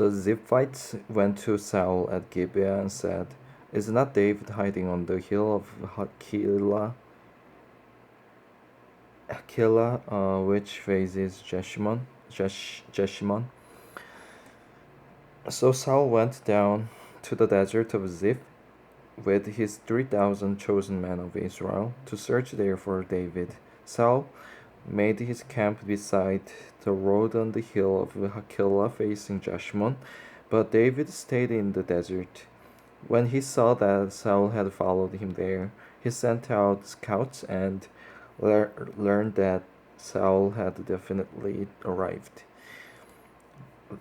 The Ziphites went to Saul at Gibeah and said, "Is not David hiding on the hill of Hakilah, which faces Jeshimon?" So Saul went down to the desert of Ziph with his 3,000 chosen men of Israel to search there for David. Saul made his camp beside the road on the hill of Hakilah facing Jeshimon, but David stayed in the desert. When he saw that Saul had followed him there, he sent out scouts and learned that Saul had definitely arrived.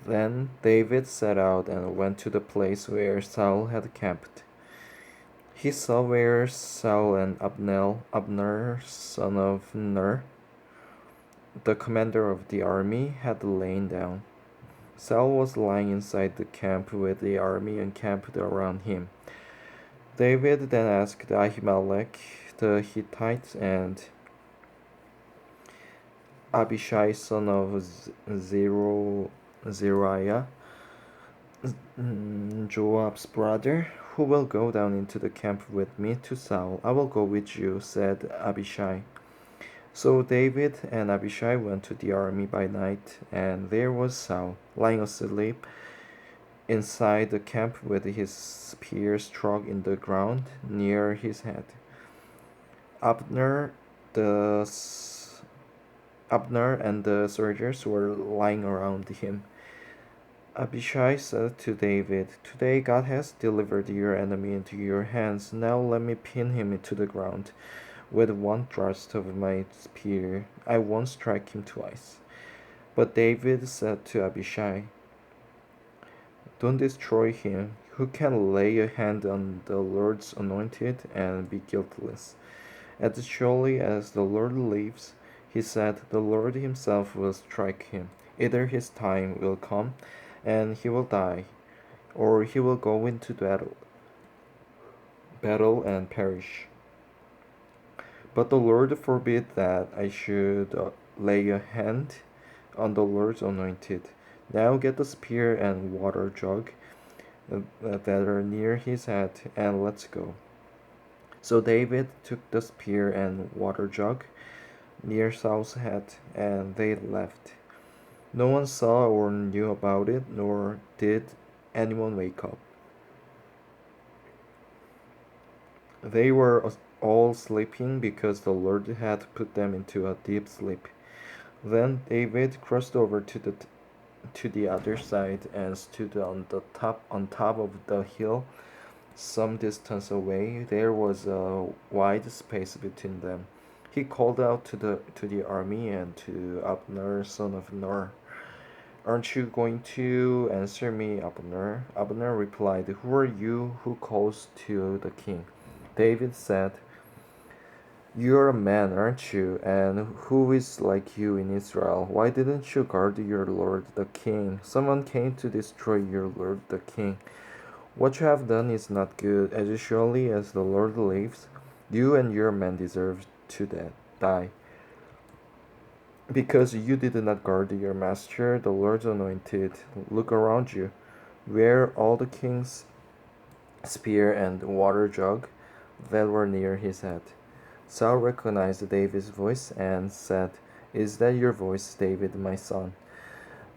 Then David set out and went to the place where Saul had camped. He saw where Saul and Abner, son of Ner, the commander of the army, had lain down. Saul was lying inside the camp with the army encamped around him. David then asked Ahimelech the Hittite and Abishai, son of Zeruiah, Joab's brother, "Who will go down into the camp with me to Saul?" "I will go with you," said Abishai. So David and Abishai went to the army by night, and there was Saul, lying asleep inside the camp with his spear struck in the ground near his head. Abner and the soldiers were lying around him. Abishai said to David, "Today God has delivered your enemy into your hands. Now let me pin him to the ground. With one thrust of my spear, I won't strike him twice." But David said to Abishai, "Don't destroy him. Who can lay a hand on the Lord's anointed and be guiltless? As surely as the Lord lives," he said, "the Lord himself will strike him. Either his time will come and he will die, or he will go into battle and perish. But the Lord forbid that I should lay a hand on the Lord's anointed. Now get the spear and water jug that are near his head, and let's go." So David took the spear and water jug near Saul's head, and they left. No one saw or knew about it, nor did anyone wake up. They were all sleeping because the Lord had put them into a deep sleep. Then David crossed over to the other side and stood on top of the hill some distance away. There was a wide space between them. He called out to the army and to Abner, son of Ner, "Aren't you going to answer me, Abner?" Abner replied, "Who are you who calls to the king?" David said, "You're a man, aren't you? And who is like you in Israel? Why didn't you guard your lord the king? Someone came to destroy your lord the king. What you have done is not good. As surely as the Lord lives, you and your men deserve to die. Because you did not guard your master, the Lord's anointed. Look around you. Where all the king's spear and water jug that were near his head." Saul recognized David's voice and said, "Is that your voice, David, my son?"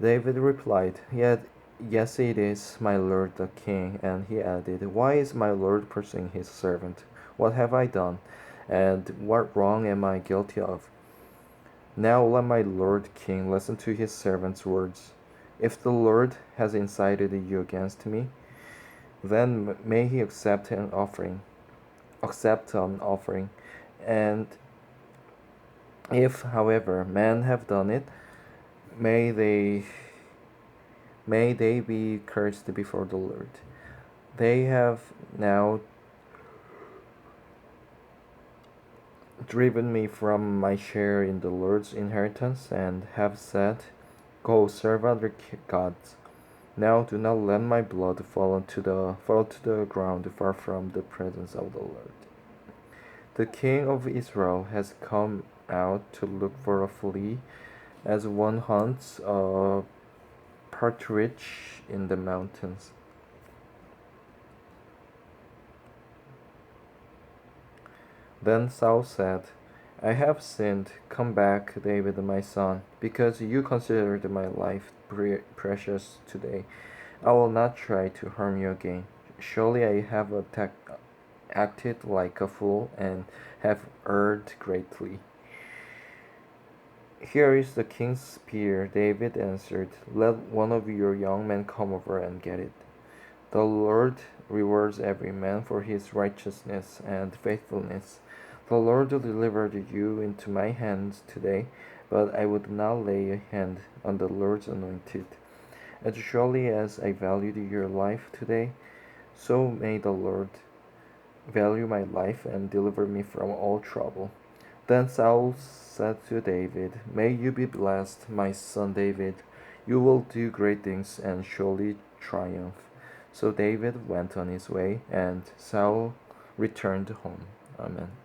David replied, "Yes, it is, my lord the king." And he added, "Why is my lord pursuing his servant? What have I done? And what wrong am I guilty of? Now let my lord king listen to his servant's words. If the Lord has incited you against me, then may he accept an offering. And if, however, men have done it, may they be cursed before the Lord. They have now driven me from my share in the Lord's inheritance, and have said, 'Go serve other gods.' Now do not let my blood fall to the ground far from the presence of the Lord. The king of Israel has come out to look for a flea, as one hunts a partridge in the mountains. Then Saul said, I have sinned. Come back, David, my son, because you considered my life precious today. I will not try to harm you again. Surely I have acted like a fool and have erred greatly. Here is the king's spear, David answered. Let one of your young men come over and get it. The Lord rewards every man for his righteousness and faithfulness. The Lord delivered you into my hands today, but I would not lay a hand on the Lord's anointed. As surely as I valued your life today, so may the Lord value my life and deliver me from all trouble. Then Saul said to David, May you be blessed, my son David. You will do great things and surely triumph. So David went on his way, and Saul returned home. Amen.